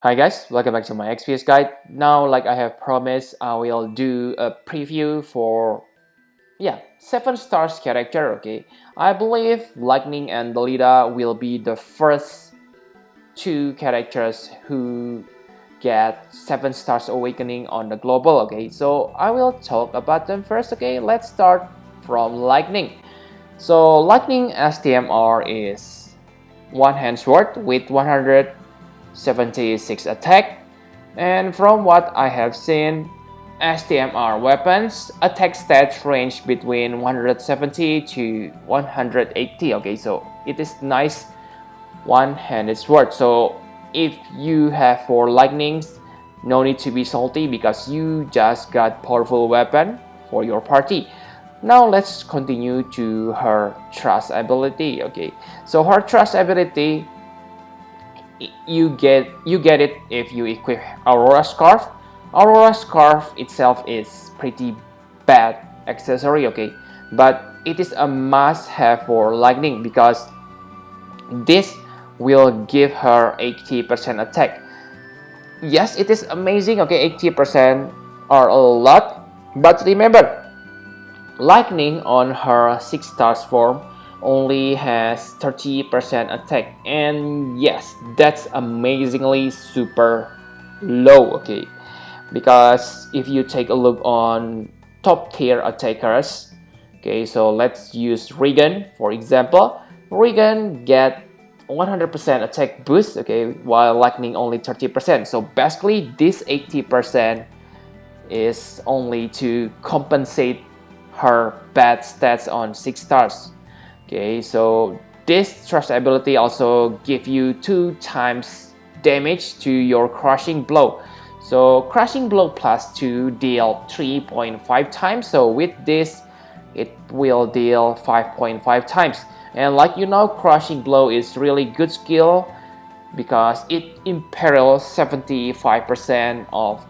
Hi guys, welcome back to my XPS guide. Now, like I have promised, I will do a preview for 7 stars character. Okay, I believe Lightning and Delita will be the first two characters who get 7 stars awakening on the global. Okay, so I will talk about them first. Okay, let's start from Lightning. So Lightning STMR is one hand sword with 176 attack, and from what I have seen, STMR weapons attack stats range between 170 to 180. Okay, so it is nice one-handed sword. So if you have 4 lightnings, no need to be salty because you just got powerful weapon for your party. Now let's continue to her trust ability. Okay, so her trust ability, you get it if you equip Aurora Scarf. Aurora Scarf itself is pretty bad accessory, okay, but it is a must-have for Lightning because this will give her 80% attack. Yes, it is amazing, okay, 80% are a lot, but remember, Lightning on her 6 stars form only has 30% attack, and yes, that's amazingly super low, okay, because if you take a look on top tier attackers, okay, so let's use Regan for example. Regan get 100% attack boost, okay, while Lightning only 30%. So basically this 80% is only to compensate her bad stats on 6 stars. Okay, so this trust ability also give you 2 times damage to your crushing blow. So crushing blow plus 2 deal 3.5 times. So with this, it will deal 5.5 times. And like you know, crushing blow is really good skill because it imperils 75% of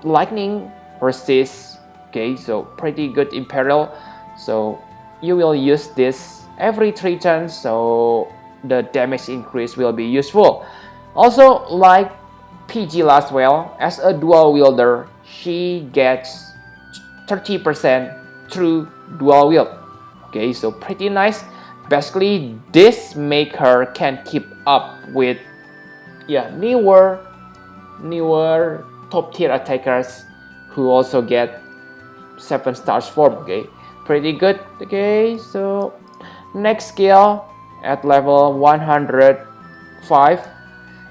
lightning resist. Okay, so pretty good imperil. So you will use this every 3 turns, so the damage increase will be useful. Also, like PG Laswell, as a dual wielder, she gets 30% through dual wield. Okay, so pretty nice. Basically, this make her can keep up with newer top tier attackers who also get 7 stars form. Okay, pretty good. Okay, so next skill at level 105,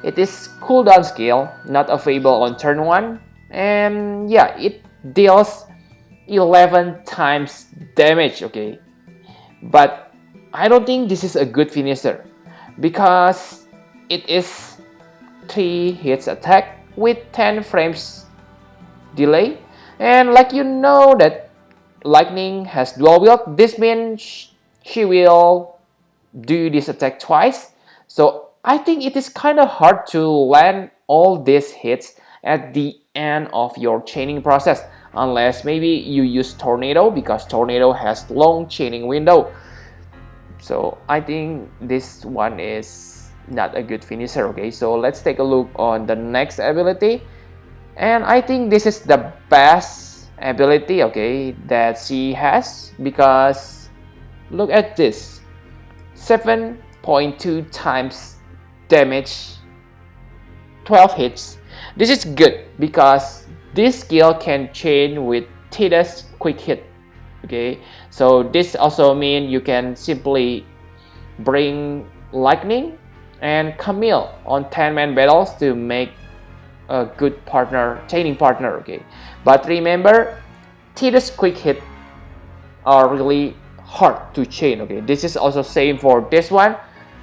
it is cooldown skill, not available on turn 1, and yeah, it deals 11 times damage. Okay, but I don't think this is a good finisher because it is 3 hits attack with 10 frames delay, and like you know that Lightning has dual wield. This means she will do this attack twice. So I think it is kind of hard to land all these hits at the end of your chaining process, unless maybe you use Tornado because Tornado has long chaining window. So I think this one is not a good finisher. Okay, so let's take a look on the next ability, and I think this is the best ability, okay, that she has because look at this, 7.2 times damage, 12 hits. This is good because this skill can chain with Tidus quick hit. Okay, so this also means you can simply bring Lightning and Camille on 10-man battles to make a good partner, chaining partner. Okay, but remember, Tidus quick hit are really hard to chain. Okay, this is also same for this one,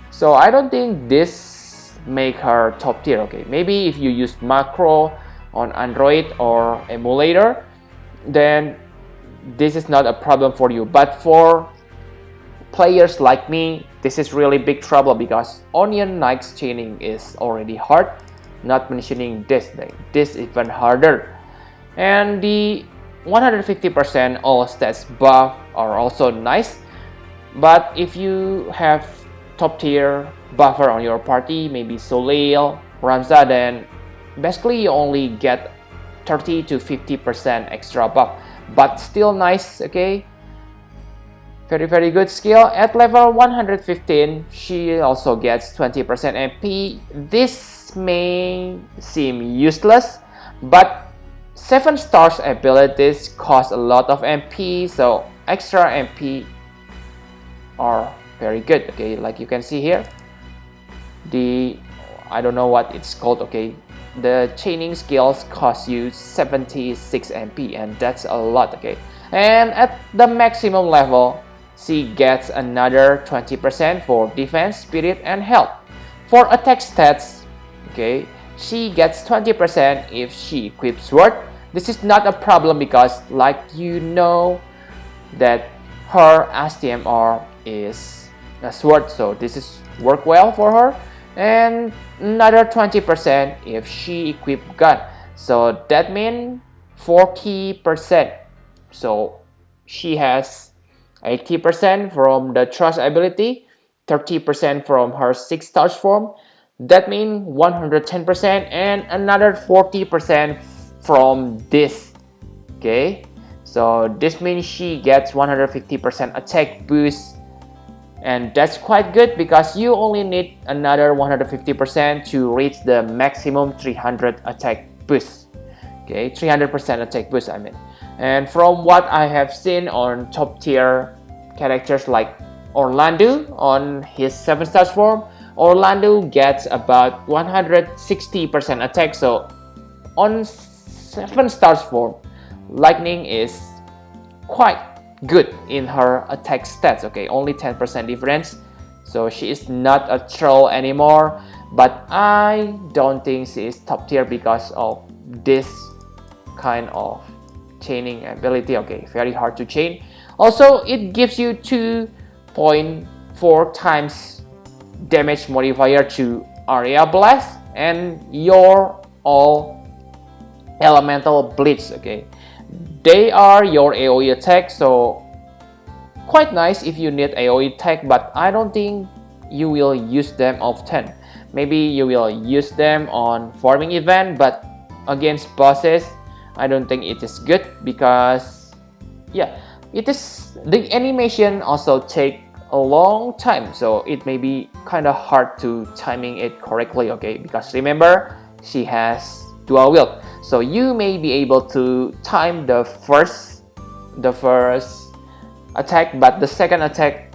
so I don't think this make her top tier. Okay, maybe if you use macro on Android or emulator, then this is not a problem for you, but for players like me, this is really big trouble because Onion Knight's chaining is already hard, not mentioning this thing. This even harder, and the 150% all stats buff are also nice, but if you have top tier buffer on your party, maybe Soleil Ramza, then basically you only get 30 to 50% extra buff, but still nice. Okay, very good skill. At level 115, she also gets 20% MP. This may seem useless, but 7 stars abilities cost a lot of MP, so extra MP are very good. Okay, like you can see here, I don't know what it's called. Okay, the chaining skills cost you 76 MP, and that's a lot. Okay, and at the maximum level, she gets another 20% for defense, spirit, and health. For attack stats, okay, she gets 20% if she equips sword. This is not a problem because, like you know, that her STMR is a sword, so this is work well for her. And another 20% if she equip gun, so that means 40%. So she has 80% from the trust ability, 30% from her 6 stars form. That means 110%, and another 40% from this. Okay, so this means she gets 150% attack boost, and that's quite good because you only need another 150% to reach the maximum 300 attack boost. Okay, 300% attack boost, I mean. And from what I have seen on top tier characters like Orlando on his 7 stars form, Orlando gets about 160% attack. So on 7 stars form, Lightning is quite good in her attack stats. Okay, only 10% difference, so she is not a troll anymore, but I don't think she is top tier because of this kind of chaining ability. Okay, very hard to chain. Also, it gives you 2.4 times damage modifier to area blast and your all elemental blitz. Okay, they are your AoE attack, so quite nice if you need AoE attack, but I don't think you will use them often. Maybe you will use them on farming event, but against bosses, I don't think it is good because yeah, it is, the animation also take a long time, so it may be kind of hard to timing it correctly. Okay, because remember, she has dual wield, so you may be able to time the first attack, but the second attack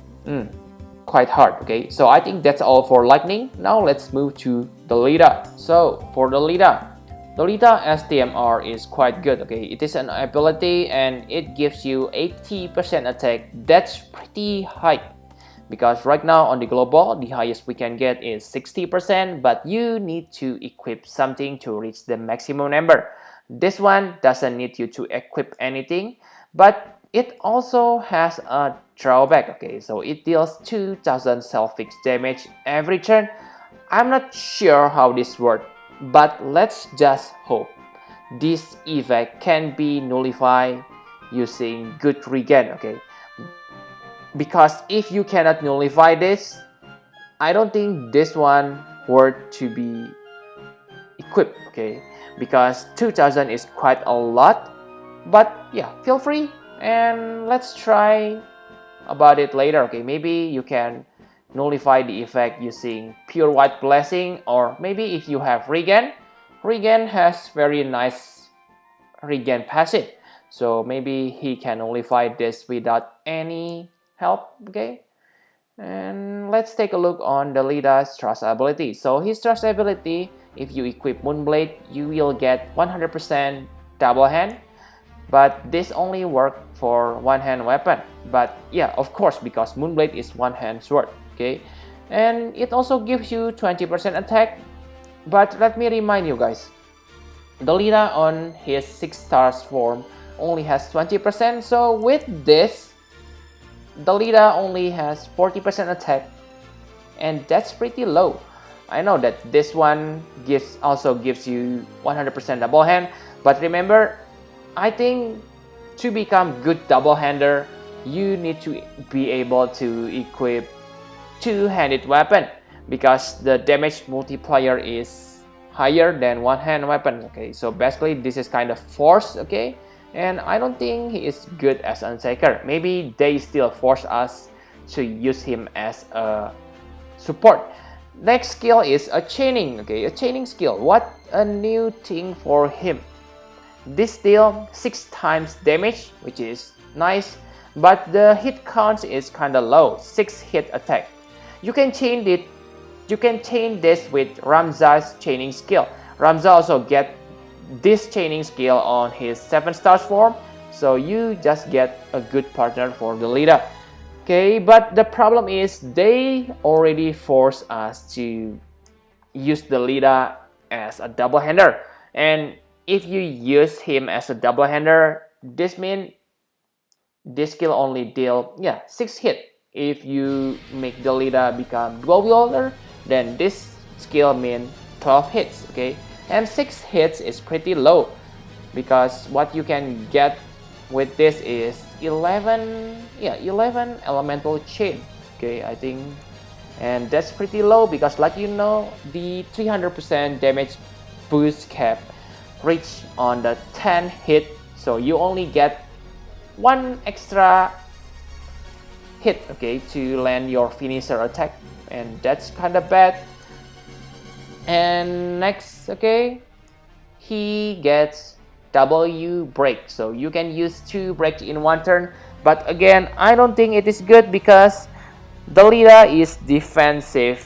quite hard. Okay, so I think that's all for Lightning. Now let's move to Delita. So for Delita STMR is quite good. Okay, it is an ability and it gives you 80% attack. That's pretty high because right now on the global, the highest we can get is 60%, but you need to equip something to reach the maximum number. This one doesn't need you to equip anything, but it also has a drawback. Okay, so it deals 2000 self-fixed damage every turn. I'm not sure how this works, but let's just hope this effect can be nullified using good regen. Okay, because if you cannot nullify this, I don't think this one worth to be equipped. Okay, because 2000 is quite a lot, but yeah, feel free and let's try about it later. Okay, maybe you can nullify the effect using pure white blessing, or maybe if you have regen has very nice regen passive, so maybe he can nullify this without any help. Okay, and let's take a look on the Delita's trust ability. So his trust ability, if you equip Moonblade, you will get 100% double hand, but this only works for one hand weapon. But yeah, of course, because Moonblade is one hand sword. Okay, and it also gives you 20% attack. But let me remind you guys, Delita on his 6 stars form only has 20%, so with this, Delita only has 40% attack, and that's pretty low. I know that this one also gives you 100% double hand, but remember, I think to become good double hander, you need to be able to equip two-handed weapon because the damage multiplier is higher than one-hand weapon. Okay, so basically this is kind of forced. Okay, and I don't think he is good as an attacker. Maybe they still force us to use him as a support. Next skill is a chaining. Okay, a chaining skill. What a new thing for him. This deal 6 times damage, which is nice, but the hit count is kinda low, 6 hit attack. You can chain it. You can chain this with Ramza's chaining skill. Ramza also get this chaining skill on his 7 stars form, so you just get a good partner for Delita. Okay, but the problem is they already force us to use Delita as a double-hander, and if you use him as a double-hander, this means this skill only deal 6 hit. If you make Delita become dual wielder, then this skill means 12 hits. Okay, and 6 hits is pretty low because what you can get with this is 11 elemental chain. Okay, I think, and that's pretty low because, like you know, the 300% damage boost cap reach on the 10 hit, so you only get 1 extra hit, okay, to land your finisher attack, and that's kind of bad. And next, okay, he gets W break, so you can use 2 breaks in 1 turn, but again, I don't think it is good because Delita is defensive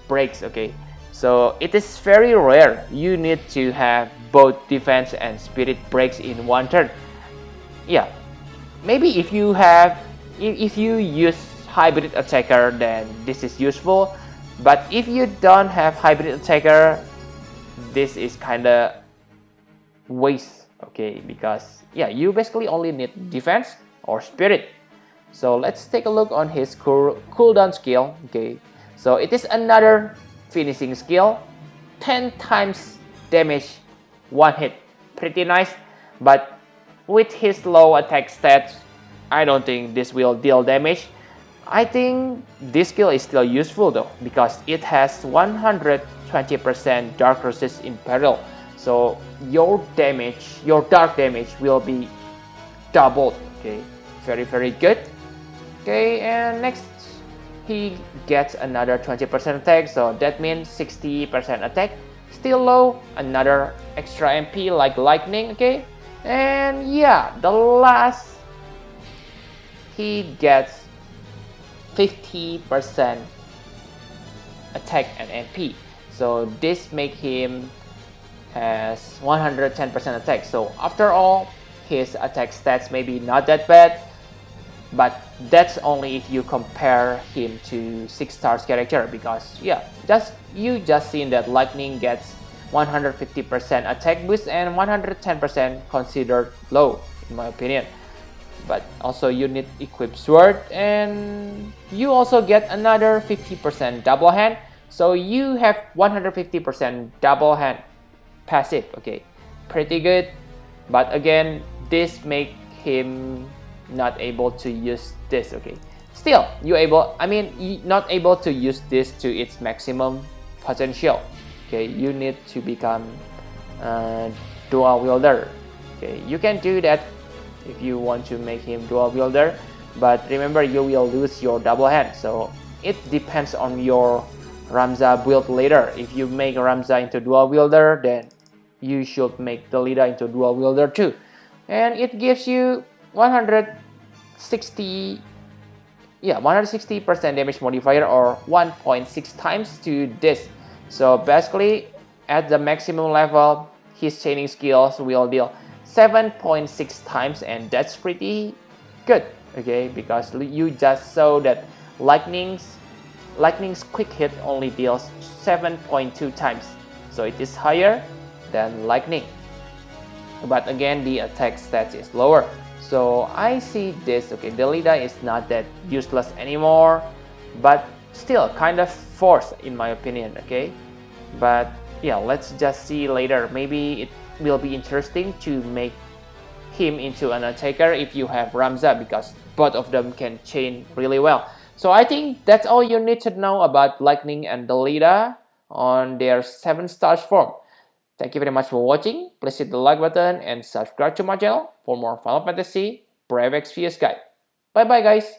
breaks. Okay, so it is very rare. You need to have both defense and spirit breaks in 1 turn. Yeah, maybe if you use hybrid attacker, then this is useful, but if you don't have hybrid attacker, this is kinda waste. Okay, because you basically only need defense or spirit. So let's take a look on his cooldown skill. Okay, so it is another finishing skill, 10 times damage, 1 hit, pretty nice, but with his low attack stats, I don't think this will deal damage. I think this skill is still useful though, because it has 120% dark resist in peril, so your dark damage will be doubled. Okay, very good. Okay, and next he gets another 20% attack, so that means 60% attack, still low, another extra MP like lightning. Okay, and the last, he gets 50% attack and MP, so this make him has 110% attack. So after all, his attack stats may be not that bad, but that's only if you compare him to 6 stars character, because you just seen that lightning gets 150% attack boost and 110% considered low in my opinion. But also you need equip sword, and you also get another 50% double hand, so you have 150% double hand passive. Okay, pretty good, but again, this make him not able to use this. Okay, still you not able to use this to its maximum potential. Okay, you need to become dual wielder. Okay, you can do that if you want to make him dual wielder, but remember, you will lose your double hand, so it depends on your Ramza build later. If you make Ramza into dual wielder, then you should make Delita into dual wielder too, and it gives you 160% damage modifier, or 1.6 times to this. So basically, at the maximum level, his chaining skills will deal 7.6 times, and that's pretty good. Okay, because you just saw that lightning's quick hit only deals 7.2 times, so it is higher than lightning, but again, the attack stats is lower. So I see this. Okay, Delita is not that useless anymore, but still kind of forced in my opinion. Okay, but let's just see later. Maybe it will be interesting to make him into an attacker if you have Ramza, because both of them can chain really well. So I think that's all you need to know about Lightning and Delita. on their 7 stars form. Thank you very much for watching. Please hit the like button and subscribe to my channel for more Final Fantasy Brave Exvius guide. Bye bye guys.